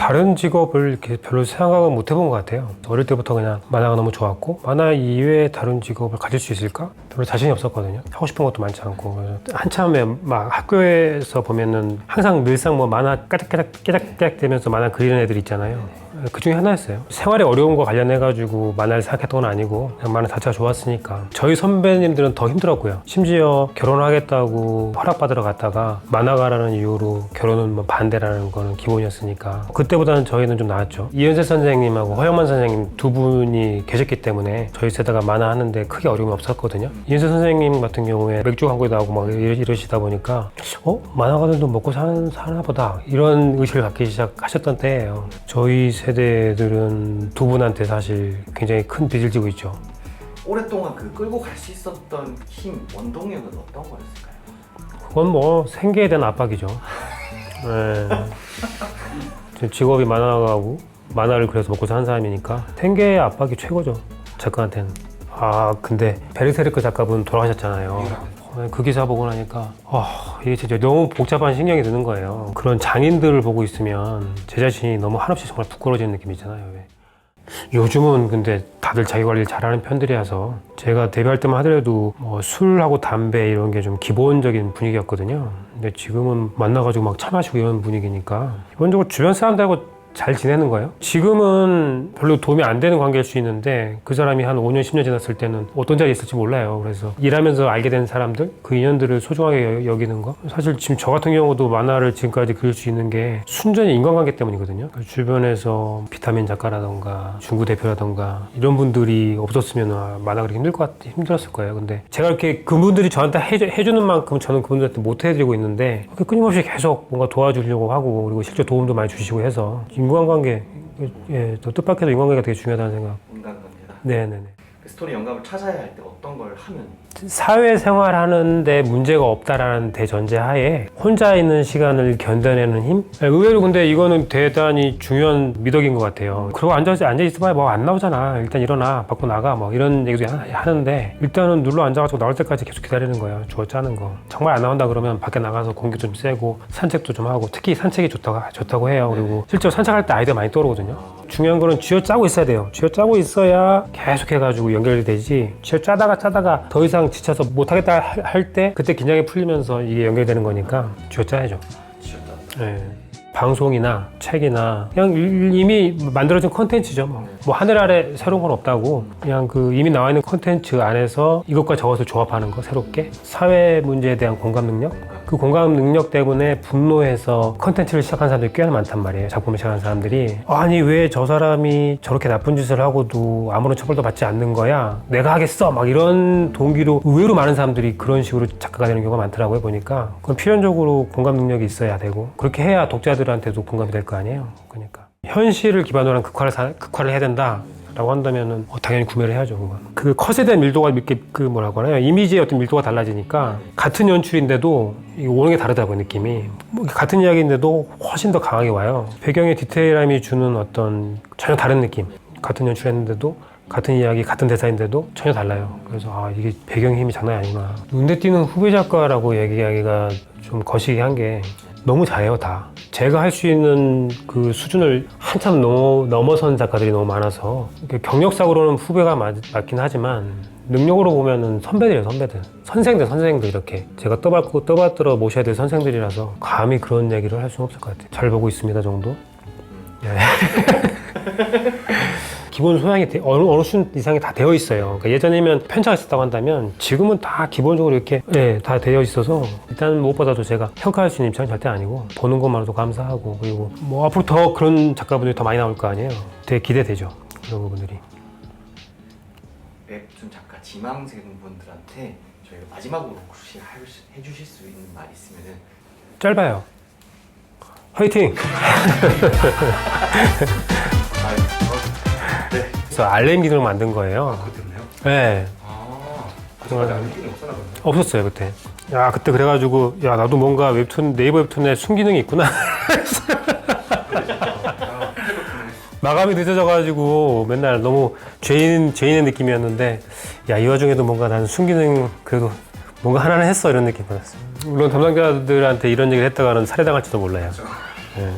다른 직업을 이렇게 별로 생각은 못 해본 것 같아요. 어릴 때부터 그냥 만화가 너무 좋았고 만화 이외에 다른 직업을 가질 수 있을까? 별로 자신이 없었거든요. 하고 싶은 것도 많지 않고 한참에 막 학교에서 보면은 항상 늘상 뭐 만화 깨작깨작 되면서 만화 그리는 애들 있잖아요. 그 중에 하나였어요. 생활에 어려운 거 관련해가지고 만화를 생각했던 건 아니고 그냥 만화 자체가 좋았으니까. 저희 선배님들은 더 힘들었고요. 심지어 결혼하겠다고 허락받으러 갔다가 만화가라는 이유로 결혼은 뭐 반대라는 거는 기본이었으니까 그때보다는 저희는 좀 나았죠. 이현세 선생님하고 허영만 선생님 두 분이 계셨기 때문에 저희 세대가 만화 하는데 크게 어려움이 없었거든요. 이현세 선생님 같은 경우에 맥주 광고에 나오고 막 이러시다 보니까 만화가들도 먹고 사나 보다 이런 의식을 갖기 시작하셨던 때예요. 저희 세대들은 두 분한테 사실 굉장히 큰 빚을 지고 있죠. 오랫동안 그 끌고 갈 수 있었던 힘, 원동력은 어떤 거였을까요? 그건 뭐 생계에 대한 압박이죠. 네. 직업이 만화가고 만화를 그려서 먹고 사는 사람이니까 생계의 압박이 최고죠. 작가한테는. 근데 베르세르크 작가분 돌아가셨잖아요. 그 기사 보고 나니까 이게 진짜 너무 복잡한 신경이 드는 거예요. 그런 장인들을 보고 있으면 제 자신이 너무 한없이 정말 부끄러워지는 느낌 있잖아요. 요즘은 근데 다들 자기 관리를 잘하는 편들이라서 제가 데뷔할 때만 하더라도 뭐 술하고 담배 이런 게 좀 기본적인 분위기였거든요. 근데 지금은 만나가지고 막 차 마시고 이런 분위기니까 기본적으로 주변 사람들하고 잘 지내는 거예요. 지금은 별로 도움이 안 되는 관계일 수 있는데 그 사람이 한 5년, 10년 지났을 때는 어떤 자리에 있을지 몰라요. 그래서 일하면서 알게 된 사람들, 그 인연들을 소중하게 여기는 거. 사실 지금 저 같은 경우도 만화를 지금까지 그릴 수 있는 게 순전히 인간관계 때문이거든요. 주변에서 비타민 작가라던가 중구 대표라던가 이런 분들이 없었으면 만화 그리기 힘들었을 거예요. 근데 제가 이렇게 그분들이 저한테 해주는 만큼 저는 그분들한테 못 해드리고 있는데 끊임없이 계속 뭔가 도와주려고 하고 그리고 실제 도움도 많이 주시고 해서 인간관계, 더 뜻밖에도 인간관계가 되게 중요하다는 생각. 인간관계다. 네네네. 그 스토리 영감을 찾아야 할 때 어떤 걸 하면? 사회생활 하는데 문제가 없다라는 대전제 하에 혼자 있는 시간을 견뎌내는 힘? 의외로 근데 이거는 대단히 중요한 미덕인 것 같아요. 그리고 앉아있어봐야 뭐 안 나오잖아. 일단 일어나, 밖으로 나가, 뭐 이런 얘기도 하는데 일단은 눌러 앉아가지고 나올 때까지 계속 기다리는 거예요. 주어 짜는 거. 정말 안 나온다 그러면 밖에 나가서 공기 좀 쐬고 산책도 좀 하고 특히 산책이 좋다고 해요. 그리고 실제로 산책할 때 아이디어 많이 떠오르거든요. 중요한 거는 쥐어 짜고 있어야 돼요. 쥐어 짜고 있어야 계속 해가지고 연결이 되지. 쥐어 짜다가 더 이상 지쳐서 못하겠다 할 때 그때 긴장이 풀리면서 이게 연결되는 거니까 쥐어 짜야죠. 네. 방송이나 책이나 그냥 이미 만들어진 콘텐츠죠. 뭐 하늘 아래 새로운 건 없다고 그냥 그 이미 나와 있는 콘텐츠 안에서 이것과 저것을 조합하는 거 새롭게 사회 문제에 대한 공감 능력 그 공감 능력 때문에 분노해서 콘텐츠를 시작한 사람들이 꽤나 많단 말이에요. 작품을 시작한 사람들이 아니 왜 저 사람이 저렇게 나쁜 짓을 하고도 아무런 처벌도 받지 않는 거야 내가 하겠어 막 이런 동기로 의외로 많은 사람들이 그런 식으로 작가가 되는 경우가 많더라고요. 보니까 그건 필연적으로 공감 능력이 있어야 되고 그렇게 해야 독자들한테도 공감이 될 거 아니에요. 그러니까 현실을 기반으로 한 극화를 해야 된다 라고 한다면은 당연히 구매를 해야죠. 그건. 그 컷에 대한 밀도가 이렇게 그 뭐라고 하나요? 이미지의 어떤 밀도가 달라지니까 같은 연출인데도 오는 게 다르다고 느낌이 같은 이야기인데도 훨씬 더 강하게 와요. 배경의 디테일함이 주는 어떤 전혀 다른 느낌. 같은 연출했는데도 같은 이야기 같은 대사인데도 전혀 달라요. 그래서 이게 배경의 힘이 장난이 아니구나. 눈에 띄는 후배 작가라고 얘기하기가 좀 거시기한 게 너무 잘해요. 다 제가 할 수 있는 그 수준을 한참 넘어선 작가들이 너무 많아서 경력상으로는 후배가 맞긴 하지만 능력으로 보면은 선배들이에요. 선생들 이렇게 제가 떠받들어 모셔야 될 선생들이라서 감히 그런 얘기를 할 수는 없을 것 같아요. 잘 보고 있습니다 정도. 기본 소양이 어느 수준 이상이 다 되어 있어요. 그러니까 예전이면 편차가 있었다고 한다면 지금은 다 기본적으로 이렇게 다 되어 있어서 일단 무엇보다도 제가 평가할 수 있는 입장이 절대 아니고 보는 것만으로도 감사하고 그리고 뭐 앞으로 더 그런 작가분들이 더 많이 나올 거 아니에요. 되게 기대되죠. 그런 부분들이. 웹툰 작가 지망생분들한테 저희가 마지막으로 혹시 해주실 수 있는 말 있으면은 짧아요. 화이팅! 네. 그래서 알렘 기능을 만든 거예요. 그때문에요? 네. 그때까지 알림 기능이 없었나 보네요. 없었어요 그때. 그때 그래가지고 나도 뭔가 네이버 웹툰에 순기능이 있구나. 마감이 늦어져가지고 맨날 너무 죄인의 느낌이었는데 이 와중에도 뭔가 나는 순기능 그래도 뭔가 하나는 했어 이런 느낌 받았어요. 물론 담당자들한테 이런 얘기를 했다가는 살해당할지도 몰라요. 네.